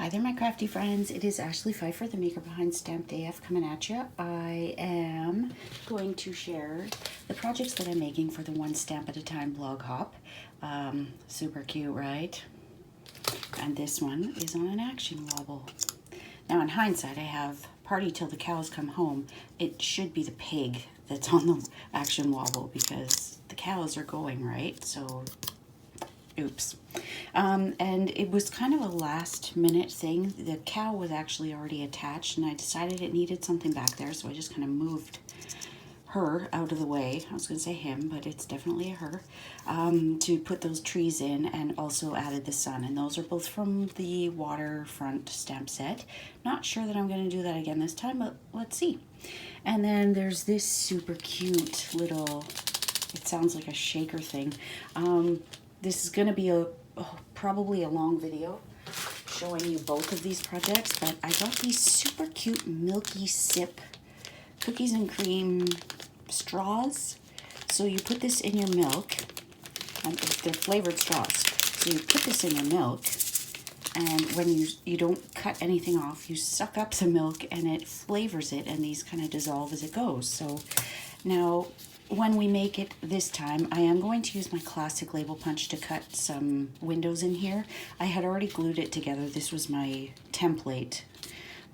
Hi there, my crafty friends. It is Ashley Pfeiffer, the maker behind Stamped AF, coming at you. I am going to share the projects that I'm making for the One Stamp at a Time blog hop. Super cute, right? And this one is on an action wobble. Now, in hindsight, I have Party Till the Cows Come Home. It should be the pig that's on the action wobble because the cows are going, right? So oops. And it was kind of a last minute thing. The cow was actually already attached and I decided it needed something back there, so I just kind of moved her out of the way. I was going to say him, but it's definitely a her, to put those trees in, and also added the sun. And those are both from the waterfront stamp set. Not sure that I'm going to do that again this time, but let's see. And then there's this super cute little, it sounds like a shaker thing. This is going to be probably a long video showing you both of these projects, but I got these super cute Milky Sip cookies and cream straws. So you put this in your milk, and they're flavored straws. So you put this in your milk, and when you don't cut anything off, you suck up the milk and it flavors it, and these kind of dissolve as it goes. So now, when we make it this time, I am going to use my classic label punch to cut some windows in here. I had already glued it together. This was my template,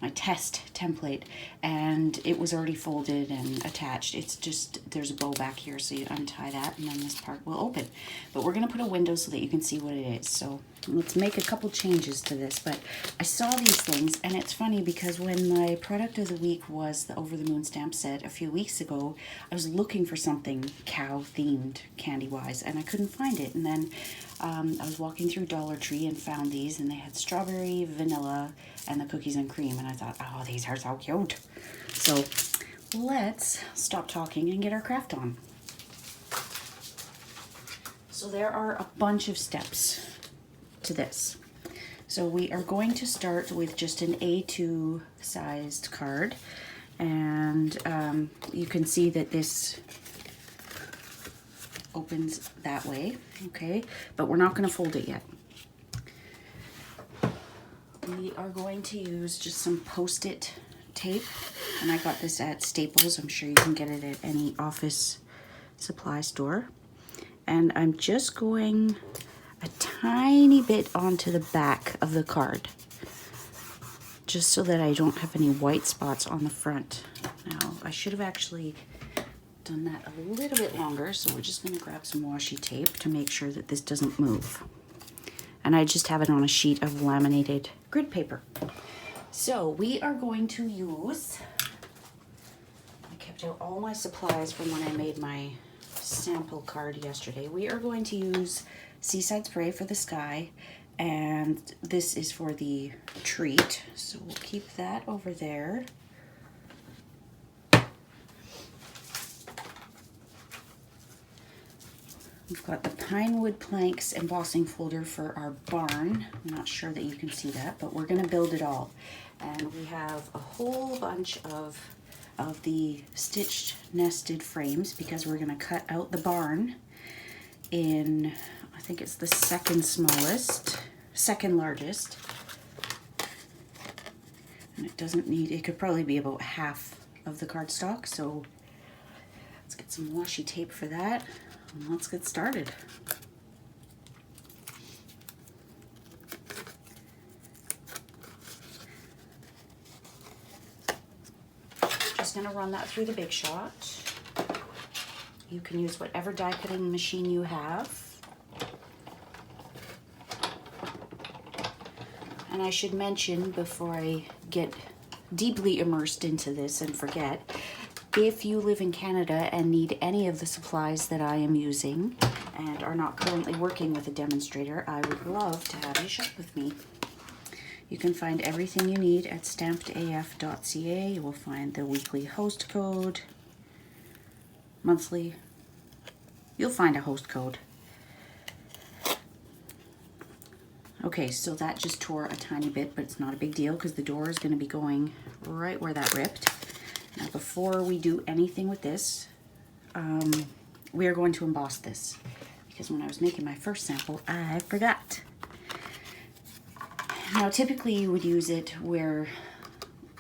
my test template, and it was already folded and attached. It's just, there's a bow back here, so you untie that and then this part will open. But we're going to put a window so that you can see what it is. So let's make a couple changes to this. But I saw these things, and it's funny because when my product of the week was the Over the Moon stamp set a few weeks ago, I was looking for something cow themed candy wise and I couldn't find it. And then I was walking through Dollar Tree and found these, and they had strawberry, vanilla, and the cookies and cream, and I thought, oh, these are so cute. So let's stop talking and get our craft on. So there are a bunch of steps to this. So we are going to start with just an A2 sized card, and you can see that this opens that way, okay, but we're not going to fold it yet. We are going to use just some Post-it tape, and I got this at Staples. I'm sure you can get it at any office supply store. And I'm just going a tiny bit onto the back of the card, just so that I don't have any white spots on the front. Now, I should have actually done that a little bit longer, so we're just going to grab some washi tape to make sure that this doesn't move. And I just have it on a sheet of laminated grid paper. So we are going to use, I kept out all my supplies from when I made my sample card yesterday. We are going to use Seaside Spray for the sky, and this is for the treat. So we'll keep that over there. We've got the pine wood planks embossing folder for our barn. I'm not sure that you can see that, but we're going to build it all. And we have a whole bunch of the stitched nested frames because we're going to cut out the barn in, I think it's the second largest. And it doesn't need, it could probably be about half of the cardstock. So let's get some washi tape for that. Let's get started. Just going to run that through the Big Shot. You can use whatever die cutting machine you have. And I should mention before I get deeply immersed into this and forget, if you live in Canada and need any of the supplies that I am using and are not currently working with a demonstrator, I would love to have you shop with me. You can find everything you need at stampedaf.ca. You will find the weekly host code, monthly. You'll find a host code. Okay, so that just tore a tiny bit, but it's not a big deal because the door is going to be going right where that ripped. Now, before we do anything with this, we are going to emboss this because when I was making my first sample, I forgot. Now typically you would use it where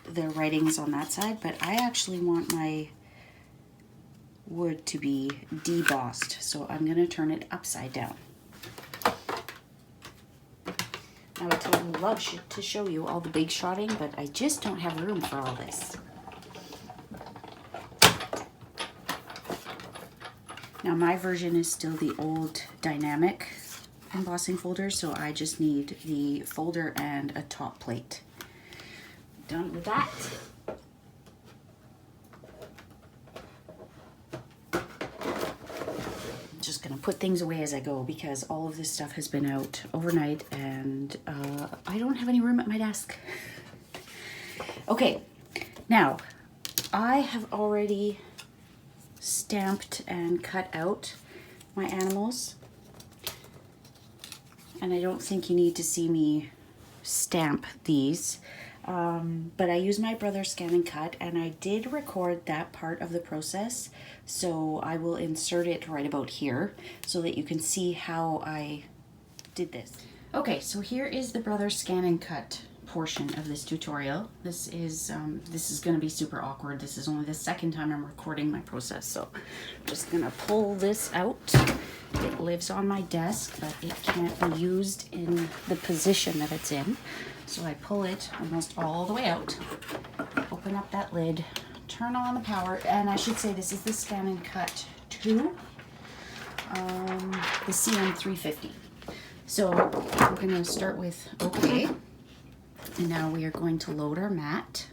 the writing is on that side, but I actually want my wood to be debossed, so I'm going to turn it upside down. I would totally love to show you all the big shotting, but I just don't have room for all this. Now my version is still the old dynamic embossing folder, so I just need the folder and a top plate. Done with that. Just gonna put things away as I go because all of this stuff has been out overnight and I don't have any room at my desk. Okay, now I have already stamped and cut out my animals, and I don't think you need to see me stamp these, but I use my brother's scan and cut, and I did record that part of the process, so I will insert it right about here so that you can see how I did this. Okay, so here is the brother's scan and cut portion of this tutorial. This is going to be super awkward. This is only the second time I'm recording my process, so I'm just going to pull this out. It lives on my desk, but it can't be used in the position that it's in. So I pull it almost all the way out, open up that lid, turn on the power, and I should say this is the Scan and Cut 2, the CM350. So we're going to start with OK. And now we are going to load our mat.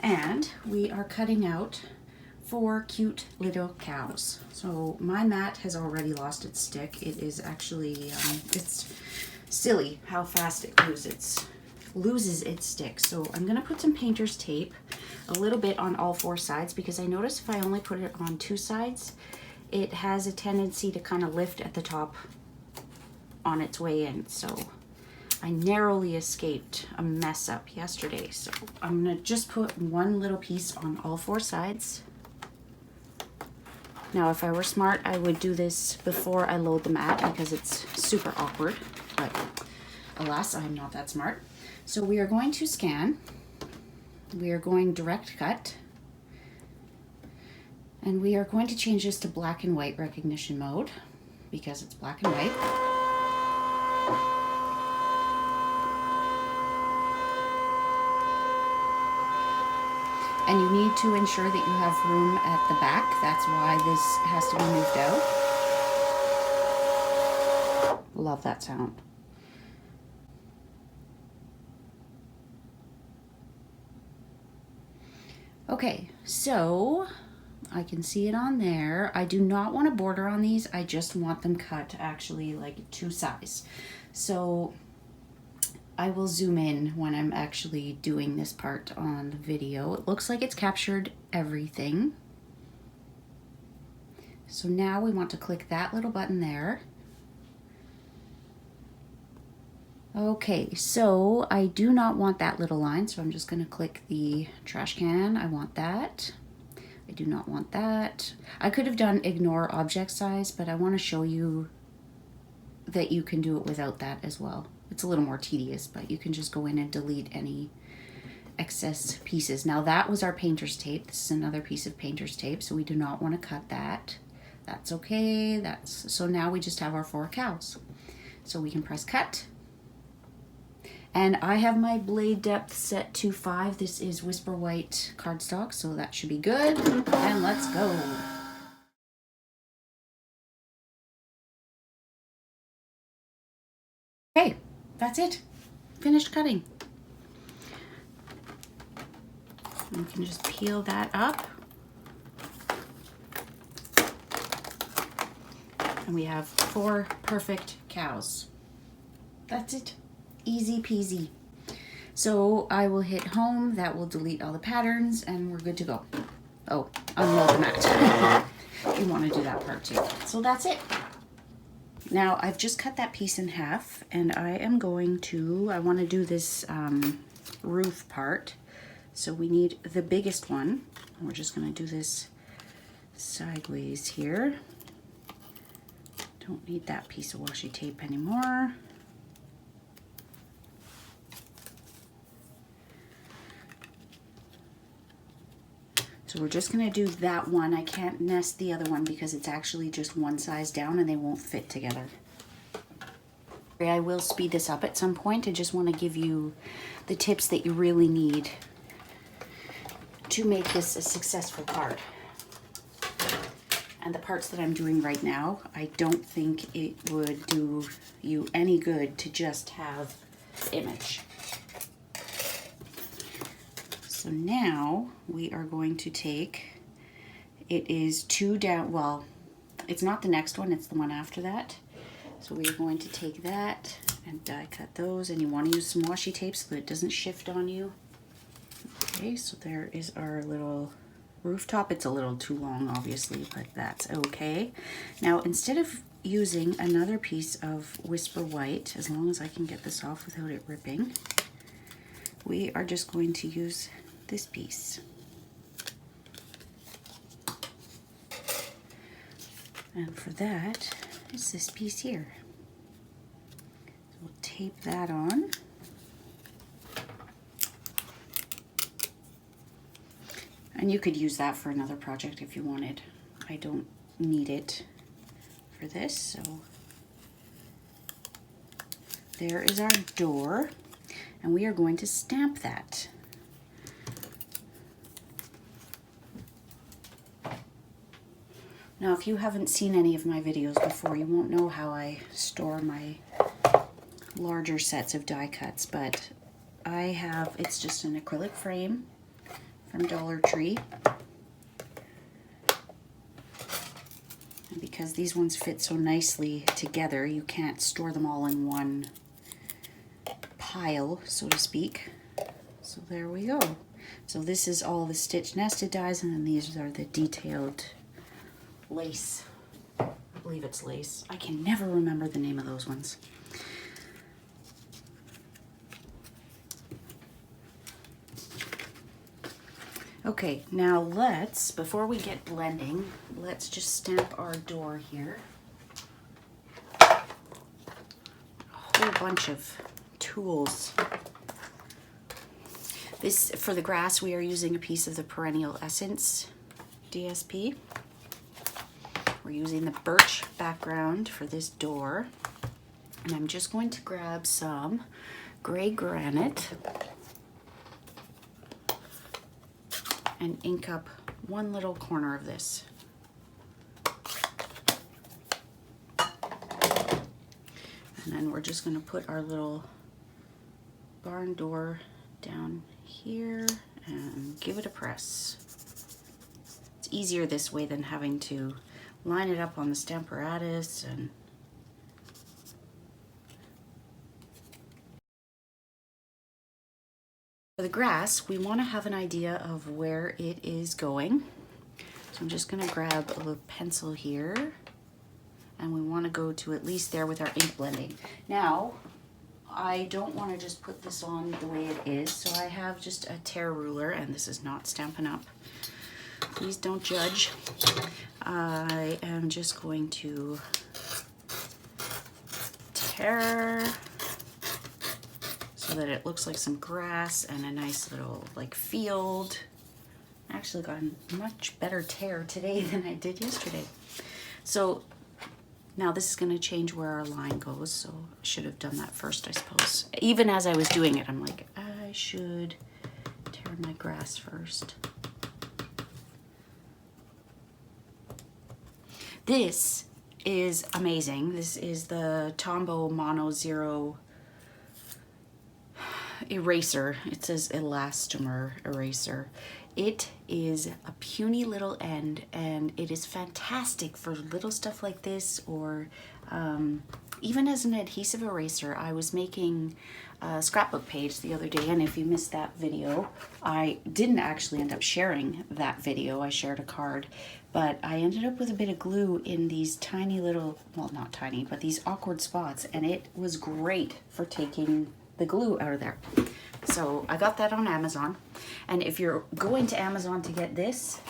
And we are cutting out 4 cute little cows. So my mat has already lost its stick. It is actually, it's silly how fast it loses its stick. So I'm gonna put some painter's tape a little bit on all 4 sides, because I notice if I only put it on 2 sides, it has a tendency to kind of lift at the top on its way in. So I narrowly escaped a mess up yesterday. So I'm gonna just put one little piece on all 4 sides. Now if I were smart, I would do this before I load the mat because it's super awkward, but alas, I'm not that smart. So we are going to scan, we are going direct cut, and we are going to change this to black and white recognition mode because it's black and white. And you need to ensure that you have room at the back. That's why this has to be moved out. Love that sound. Okay, so I can see it on there. I do not want a border on these. I just want them cut actually like to size. So I will zoom in when I'm actually doing this part on the video. It looks like it's captured everything. So now we want to click that little button there. Okay, so I do not want that little line, so I'm just going to click the trash can. I want that. I do not want that. I could have done ignore object size, but I want to show you that you can do it without that as well. It's a little more tedious, but you can just go in and delete any excess pieces. Now that was our painter's tape. This is another piece of painter's tape, so we do not want to cut that. That's okay. So now we just have our 4 cows. So we can press cut. And I have my blade depth set to 5. This is Whisper White cardstock, so that should be good. And let's go. Okay, that's it. Finished cutting. You can just peel that up. And we have 4 perfect cows. That's it. Easy peasy. So I will hit home. That will delete all the patterns and we're good to go. Oh, unload the mat. You want to do that part too. So that's it. Now I've just cut that piece in half and I am going to, I want to do this roof part. So we need the biggest one. We're just going to do this sideways here. don't need that piece of washi tape anymore. So we're just gonna do that one. I can't nest the other one because it's actually just one size down and they won't fit together. I will speed this up at some point. I just want to give you the tips that you really need to make this a successful card. And the parts that I'm doing right now, I don't think it would do you any good to just have image. So now we are going to take, it is 2 down, well, it's not the next one, it's the one after that. So we're going to take that and die cut those, and you want to use some washi tape so that it doesn't shift on you. Okay, so there is our little rooftop. It's a little too long, obviously, but that's okay. Now, instead of using another piece of Whisper White, as long as I can get this off without it ripping, we are just going to use this piece. And for that, it's this piece here. So we'll tape that on. And you could use that for another project if you wanted. I don't need it for this, so there is our door, and we are going to stamp that. Now, if you haven't seen any of my videos before, you won't know how I store my larger sets of die cuts, but I have, it's just an acrylic frame from Dollar Tree. And because these ones fit so nicely together, you can't store them all in one pile, so to speak. So there we go. So this is all the stitch nested dies, and then these are the detailed lace. I believe it's lace. I can never remember the name of those ones. Okay, now let's, before we get blending, let's just stamp our door here. A whole bunch of tools. This, for the grass, we are using a piece of the Perennial Essence DSP. We're using the birch background for this door. And I'm just going to grab some gray granite and ink up one little corner of this. And then we're just gonna put our little barn door down here and give it a press. It's easier this way than having to line it up on the Stamparatus and for the grass, we want to have an idea of where it is going. So I'm just going to grab a little pencil here, and we want to go to at least there with our ink blending. Now, I don't want to just put this on the way it is, so I have just a tear ruler, and this is not Stampin' Up. Please don't judge. I am just going to tear so that it looks like some grass and a nice little like field. I actually got a much better tear today than I did yesterday. So now this is going to change where our line goes, so I should have done that first, I suppose. Even as I was doing it, I'm like, I should tear my grass first. This is amazing. This is the Tombow Mono Zero eraser. It says elastomer eraser. It is a puny little end, and it is fantastic for little stuff like this, or even as an adhesive eraser. I was making a scrapbook page the other day, and if you missed that video, I didn't actually end up sharing that video. I shared a card, but I ended up with a bit of glue in these tiny little, well, not tiny, but these awkward spots, and it was great for taking the glue out of there. So I got that on Amazon, and if you're going to Amazon to get this,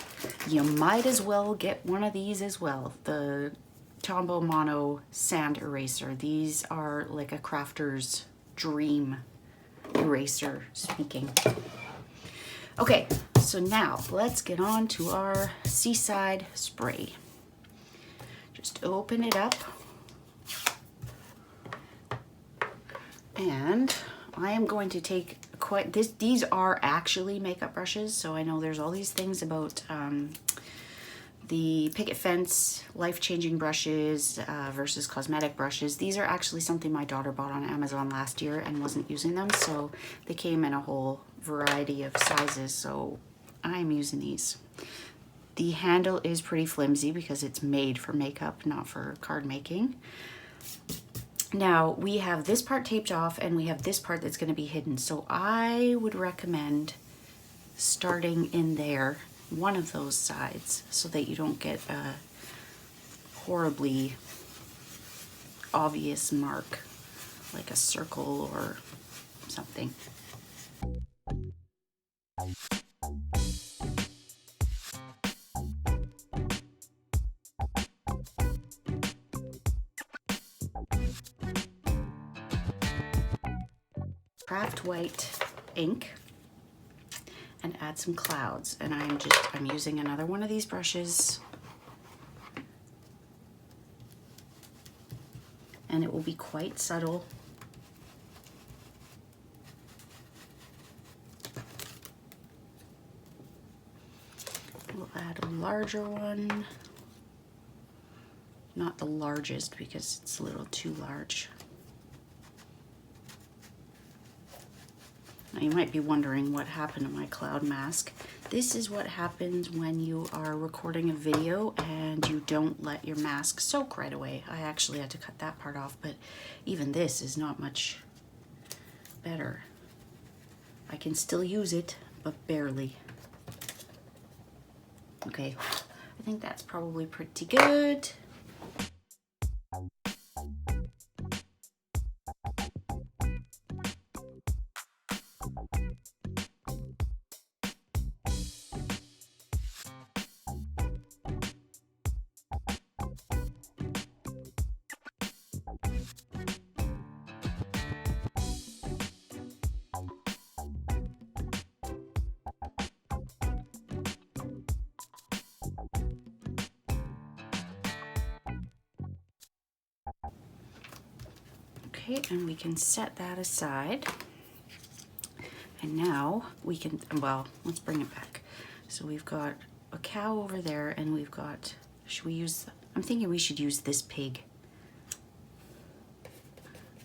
you might as well get one of these as well. The Tombow Mono sand eraser. These are like a crafter's dream eraser speaking. Okay, so now let's get on to our Seaside spray. Just open it up. And I am going to take quite this. These are actually makeup brushes, so I know there's all these things about the picket fence life-changing brushes versus cosmetic brushes. These are actually something my daughter bought on Amazon last year and wasn't using them, so they came in a whole variety of sizes, so I'm using these. The handle is pretty flimsy because it's made for makeup, not for card making. Now we have this part taped off and we have this part that's going to be hidden, so I would recommend starting in there, one of those sides, so that you don't get a horribly obvious mark like a circle or something. Craft white ink and add some clouds, and I'm using another one of these brushes, and it will be quite subtle. We'll add a larger one, not the largest because it's a little too large. Now you might be wondering what happened to my cloud mask. This is what happens when you are recording a video and you don't let your mask soak right away. I actually had to cut that part off, but even this is not much better. I can still use it, but barely. Okay, I think that's probably pretty good. Okay, and we can set that aside. And now we can, well, let's bring it back. So we've got a cow over there, and we've got, should we use, I'm thinking we should use this pig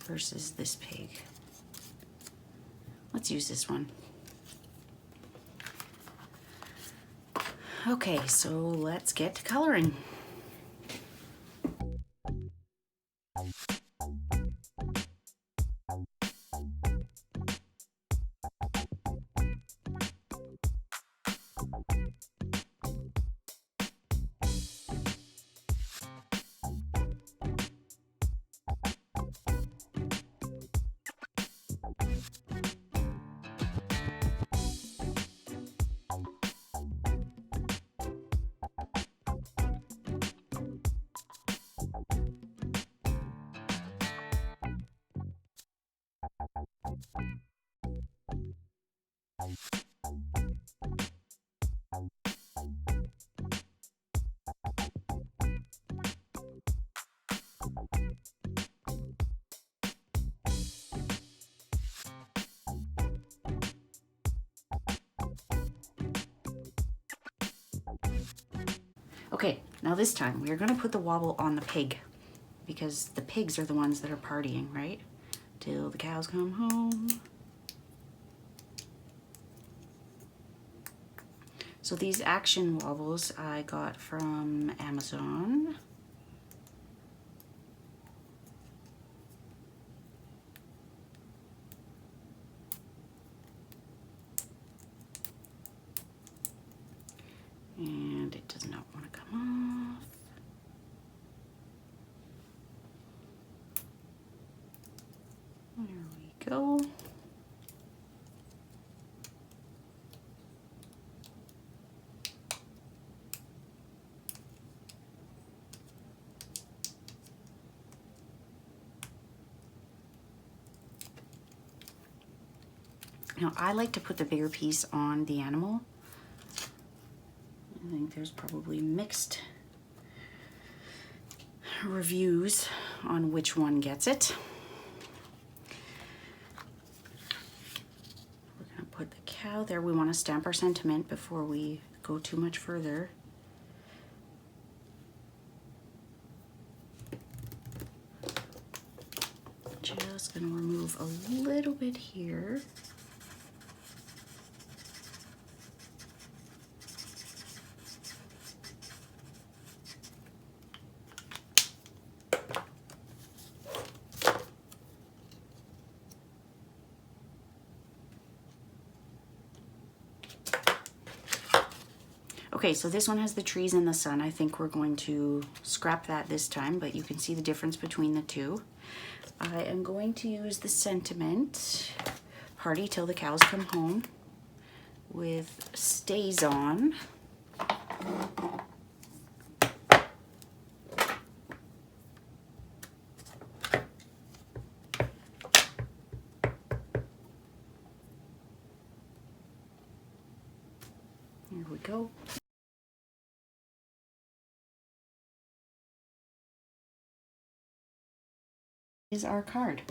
versus this pig. Let's use this one. Okay, so let's get to coloring. Okay, now this time we're gonna put the wobble on the pig because the pigs are the ones that are partying, right? Till the cows come home. So these action wobbles I got from Amazon. And it does not want to come off. There we go. Now, I like to put the bigger piece on the animal. I think there's probably mixed reviews on which one gets it. We're going to put the cow there. We want to stamp our sentiment before we go too much further. Just going to remove a little bit here. Okay, so this one has the trees and the sun. I think we're going to scrap that this time, but you can see the difference between the two. I am going to use the sentiment, party till the cows come home, with stays on. Here we go. Is our card.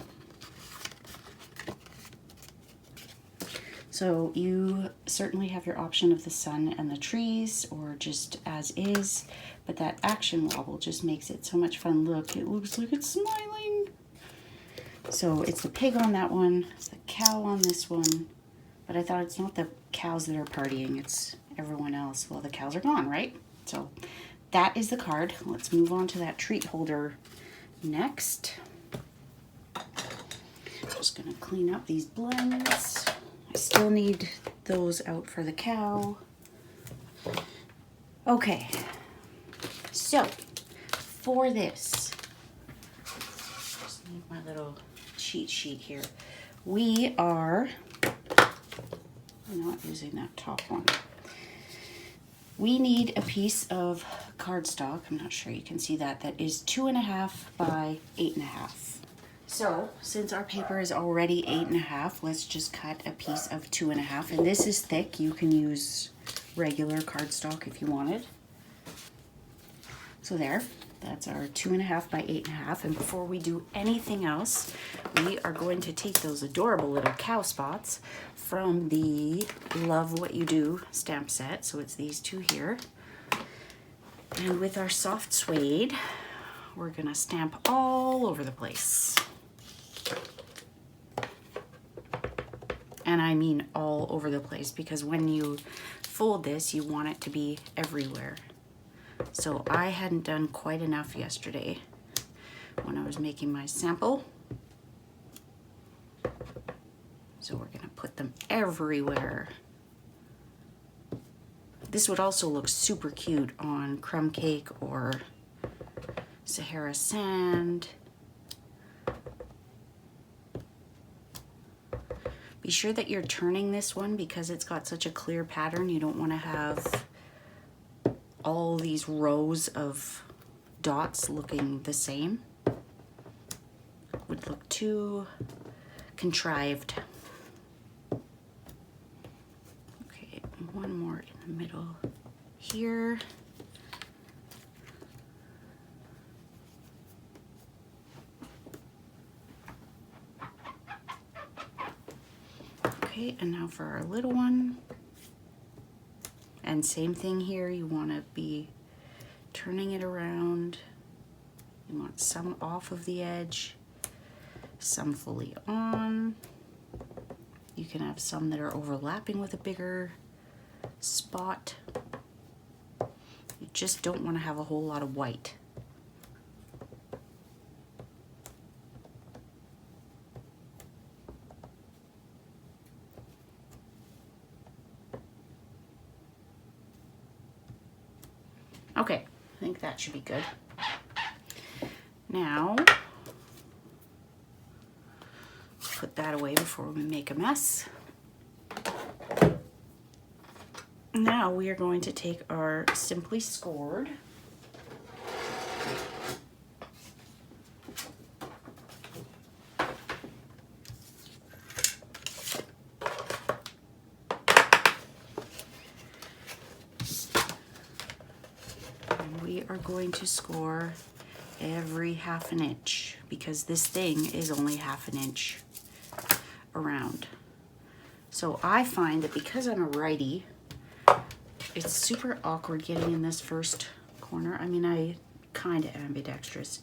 So you certainly have your option of the sun and the trees, or just as is, but that action wobble just makes it so much fun. Look, it looks like it's smiling. So it's the pig on that one, it's the cow on this one, but I thought it's not the cows that are partying, it's everyone else. Well, the cows are gone, right? So that is the card. Let's move on to that treat holder next. Just gonna clean up these blends. I still need those out for the cow. Okay, so for this, just need my little cheat sheet here. We are not using that top one. We need a piece of cardstock. I'm not sure you can see that. That is 2.5 by 8.5. So, since our paper is already 8.5, let's just cut a piece of 2.5. And this is thick. You can use regular cardstock if you wanted. So there, that's our 2.5 by 8.5. And before we do anything else, we are going to take those adorable little cow spots from the Love What You Do stamp set. So it's these two here. And with our soft suede, we're gonna stamp all over the place. And I mean all over the place, because when you fold this, you want it to be everywhere. So I hadn't done quite enough yesterday when I was making my sample. So we're gonna put them everywhere. This would also look super cute on crumb cake or Sahara sand. Be sure that you're turning this one because it's got such a clear pattern. You don't want to have all these rows of dots looking the same. Would look too contrived. Okay, one more in the middle here. Okay, and now for our little one. And same thing here, you want to be turning it around. You want some off of the edge, some fully on. You can have some that are overlapping with a bigger spot. You just don't want to have a whole lot of white. Okay, I think that should be good. Now, put that away before we make a mess. Now we are going to take our Simply Scored we are going to score every 1/2 inch because this thing is only 1/2 inch around. So I find that because I'm a righty, it's super awkward getting in this first corner. I mean, I kind of ambidextrous.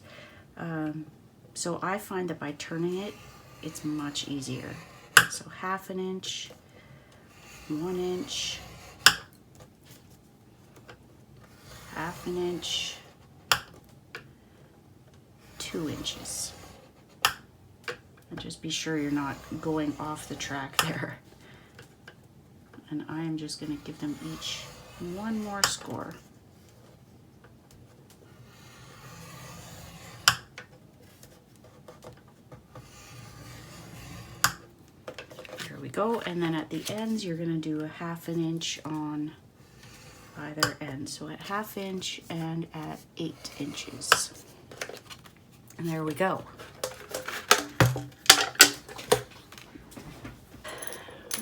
So I find that by turning it, it's much easier. So 1/2 inch, 1 inch, 1/2 inch, 2 inches. And just be sure you're not going off the track there. And I am just going to give them each one more score. There we go. And then at the ends, you're going to do a 1/2 inch on either end. So at 1/2 inch and at 8 inches. And there we go.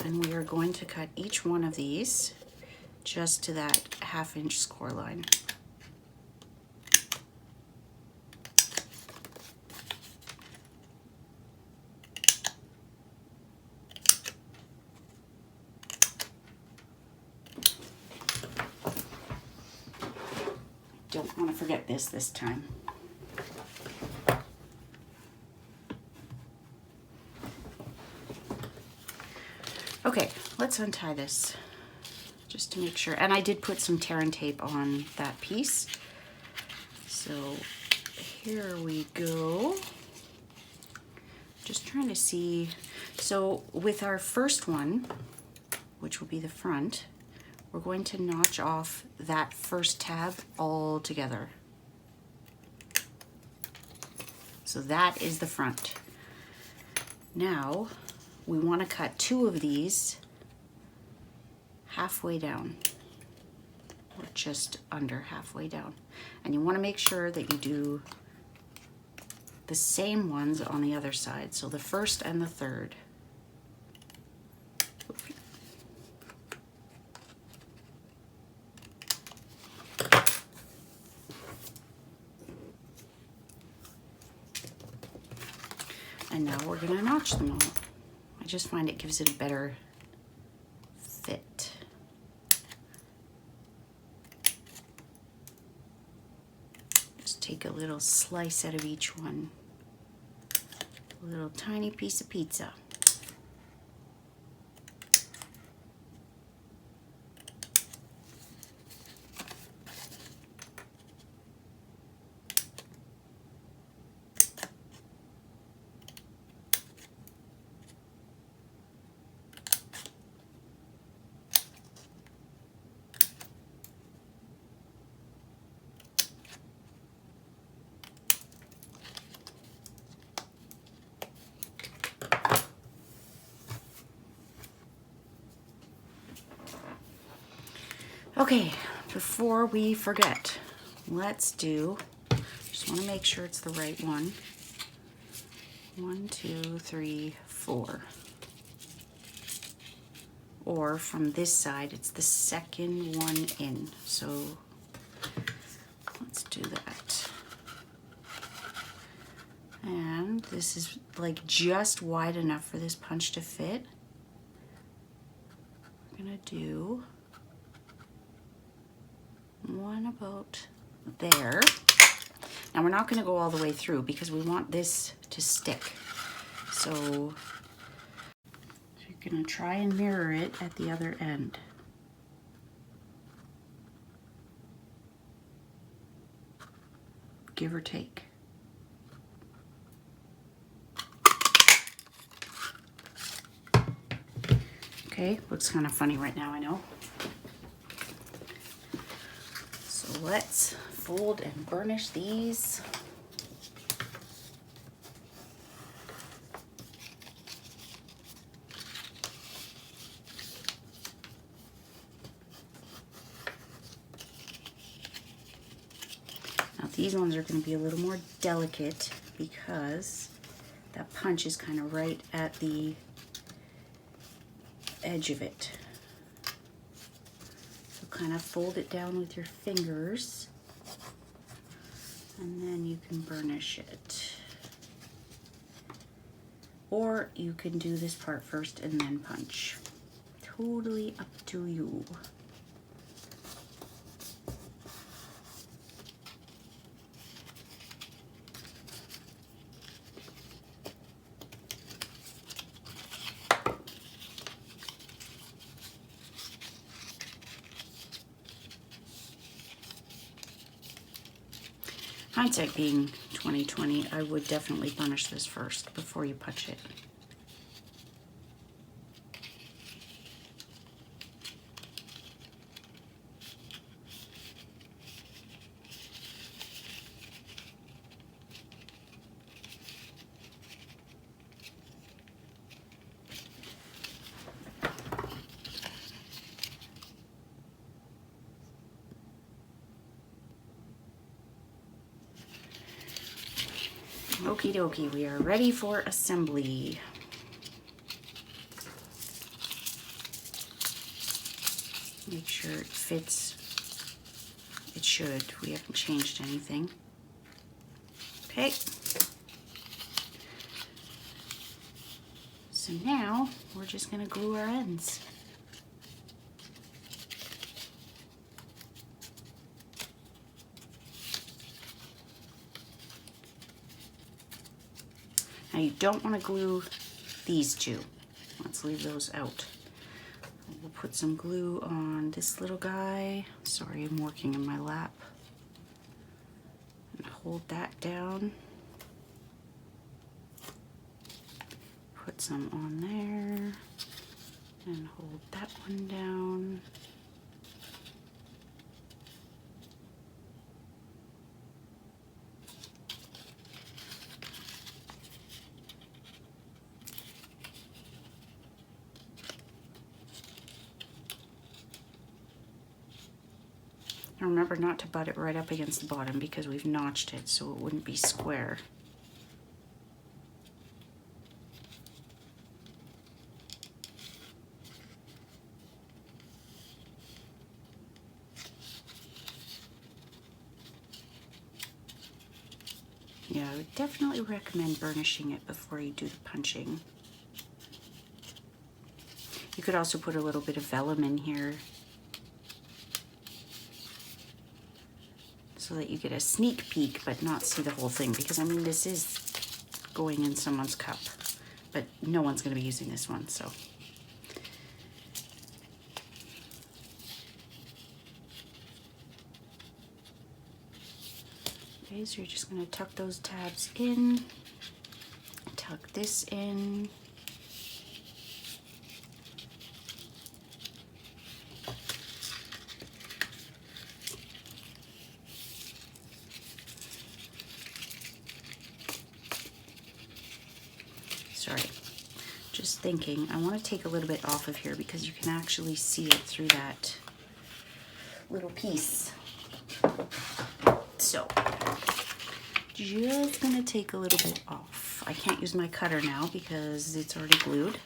And we are going to cut each one of these just to that 1/2 inch score line. Don't want to forget this time. Okay, let's untie this just to make sure. And I did put some tear and tape on that piece. So here we go. Just trying to see. So with our first one, which will be the front, we're going to notch off that first tab all together. So that is the front. Now we want to cut 2 of these halfway down, or just under halfway down. And you want to make sure that you do the same ones on the other side. So the first and the third. And now we're going to notch them all. I just find it gives it a better fit. Just take a little slice out of each one. A little tiny piece of pizza. Okay, before we forget, let's do, just want to make sure it's the right one. 1, 2, 3, 4. Or from this side, it's the second one in. So let's do that. And this is like just wide enough for this punch to fit. We're gonna do one about there. Now we're not going to go all the way through because we want this to stick. So you're going to try and mirror it at the other end. Give or take. Okay, looks kind of funny right now, I know. So let's fold and burnish these. Now these ones are going to be a little more delicate because that punch is kind of right at the edge of it. So kind of fold it down with your fingers. and then you can burnish it. Or you can do this part first and then punch. Totally up to you. Hindsight being 2020, I would definitely burnish this first before you punch it. Okie dokie, we are ready for assembly. Make sure it fits. It should. We haven't changed anything. Okay. So now we're just going to glue our ends. Now you don't want to glue these two. Let's leave those out. We'll put some glue on this little guy. Sorry, I'm working in my lap. And hold that down. Put some on there. And hold that one down. And remember not to butt it right up against the bottom because we've notched it so it wouldn't be square. Yeah, I would definitely recommend burnishing it before you do the punching. You could also put a little bit of vellum in here so that you get a sneak peek but not see the whole thing, because I mean this is going in someone's cup, but no one's going to be using this one, so. Okay, so you're just going to tuck those tabs in, tuck this in. Sorry, just thinking, I want to take a little bit off of here because you can actually see it through that little piece. So, just gonna take a little bit off. I can't use my cutter now because it's already glued.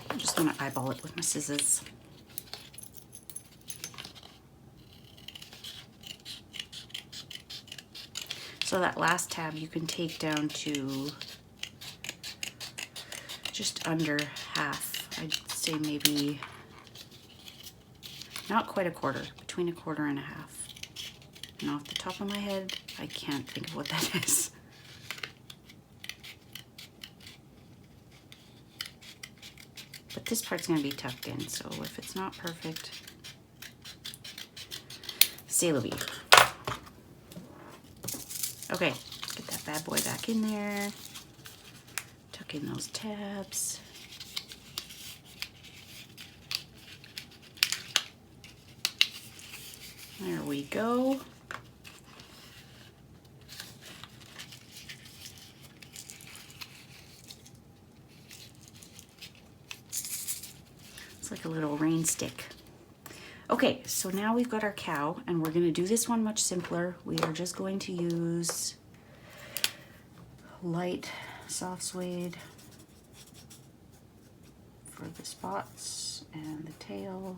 I'm just gonna eyeball it with my scissors. So that last tab you can take down to just under half. I'd say maybe not quite a quarter, between a quarter and a half. And off the top of my head, I can't think of what that is. But this part's gonna be tucked in, so if it's not perfect, c'est la vie. Okay, get that bad boy back in there. Tuck in those tabs. There we go. It's like a little rain stick. Okay, so now we've got our cow, and we're gonna do this one much simpler. We are just going to use light soft suede for the spots and the tail.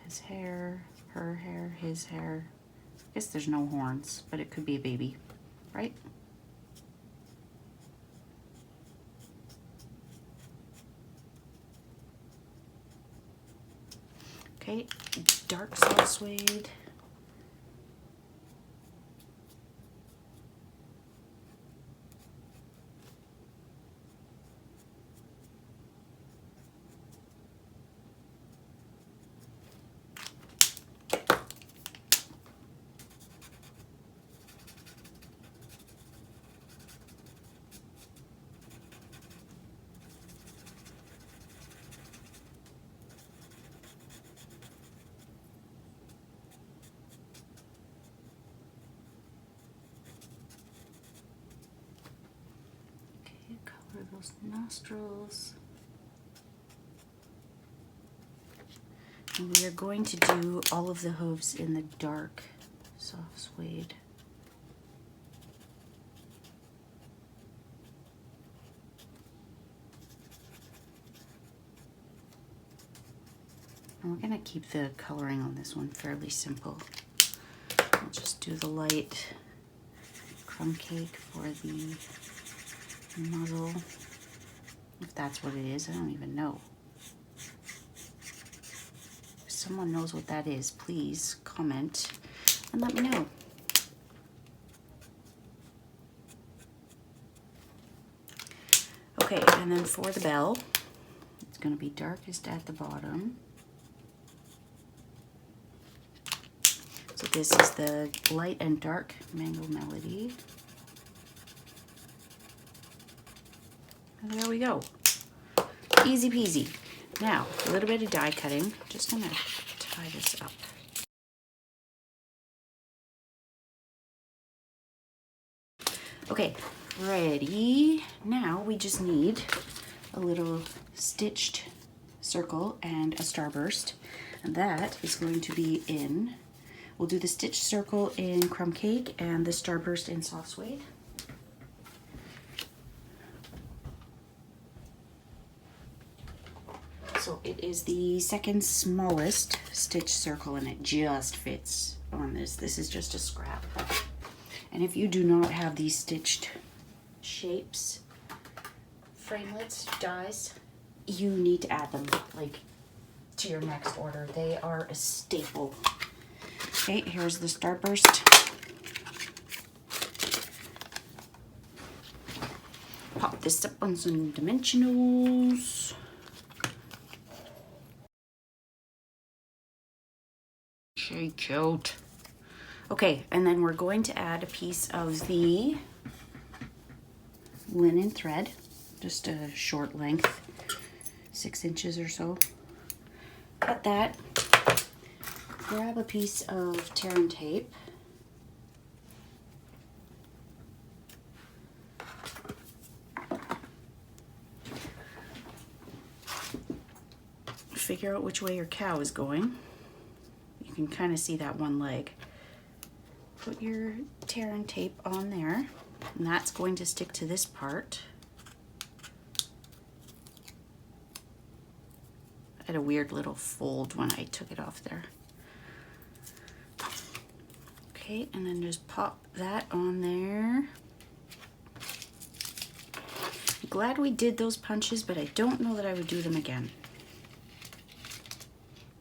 his hair, her hair, his hair. I guess there's no horns, but it could be a baby, right? Okay, dark soft suede. Color those nostrils. And we are going to do all of the hooves in the dark soft suede. And we're going to keep the coloring on this one fairly simple. I'll just do the light crumb cake for the muzzle, if that's what it is. I don't even know. If someone knows what that is, please comment and let me know. Okay, and then for the bell, it's going to be darkest at the bottom. So this is the light and dark Mango Melody. And there we go. Easy peasy. Now, a little bit of die cutting. Just gonna tie this up. Okay, ready. Now we just need a little stitched circle and a starburst. And that is going to be in, we'll do the stitched circle in crumb cake and the starburst in soft suede. So it is the second smallest stitch circle and it just fits on this. This is just a scrap. And if you do not have these stitched shapes, framelits, dies, you need to add them like to your next order. They are a staple. Okay, here's the starburst. Pop this up on some dimensionals. Shake out. Okay, and then we're going to add a piece of the linen thread, just a short length, 6 inches or so. Cut that. Grab a piece of tear and tape. Figure out which way your cow is going. You can kind of see that one leg. Put your tear and tape on there, and that's going to stick to this part. I had a weird little fold when I took it off there. Okay, and then just pop that on there. I'm glad we did those punches, but I don't know that I would do them again.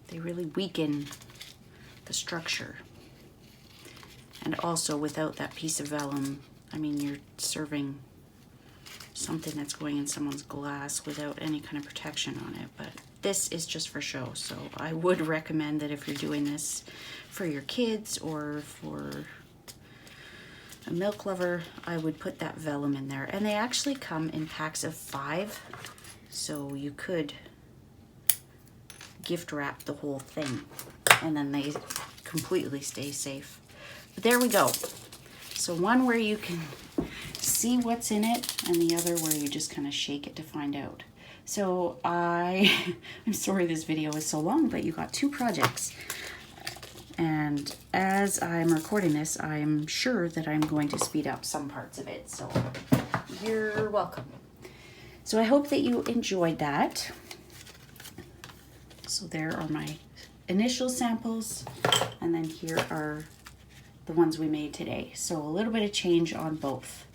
They really weaken the structure. And also, without that piece of vellum, I mean, you're serving something that's going in someone's glass without any kind of protection on it. But this is just for show, so I would recommend that if you're doing this for your kids or for a milk lover, I would put that vellum in there. And they actually come in packs of 5, so you could gift wrap the whole thing, and then they completely stay safe. But there we go. So one where you can see what's in it, and the other where you just kind of shake it to find out. So I'm sorry this video is so long, but you got 2 projects. And as I'm recording this, I'm sure that I'm going to speed up some parts of it. So you're welcome. So I hope that you enjoyed that. So there are my initial samples, and then here are the ones we made today. So a little bit of change on both.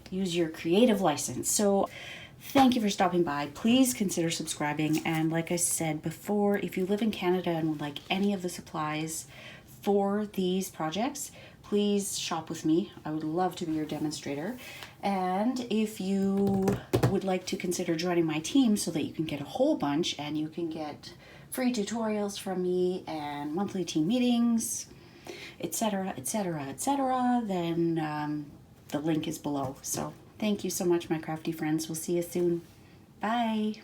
Use your creative license. So thank you for stopping by. Please consider subscribing. And like I said before, if you live in Canada and would like any of the supplies for these projects, please shop with me. I would love to be your demonstrator. And if you would like to consider joining my team so that you can get a whole bunch and you can get free tutorials from me and monthly team meetings, etc., etc., etc., then the link is below. So thank you so much, my crafty friends. We'll see you soon. Bye.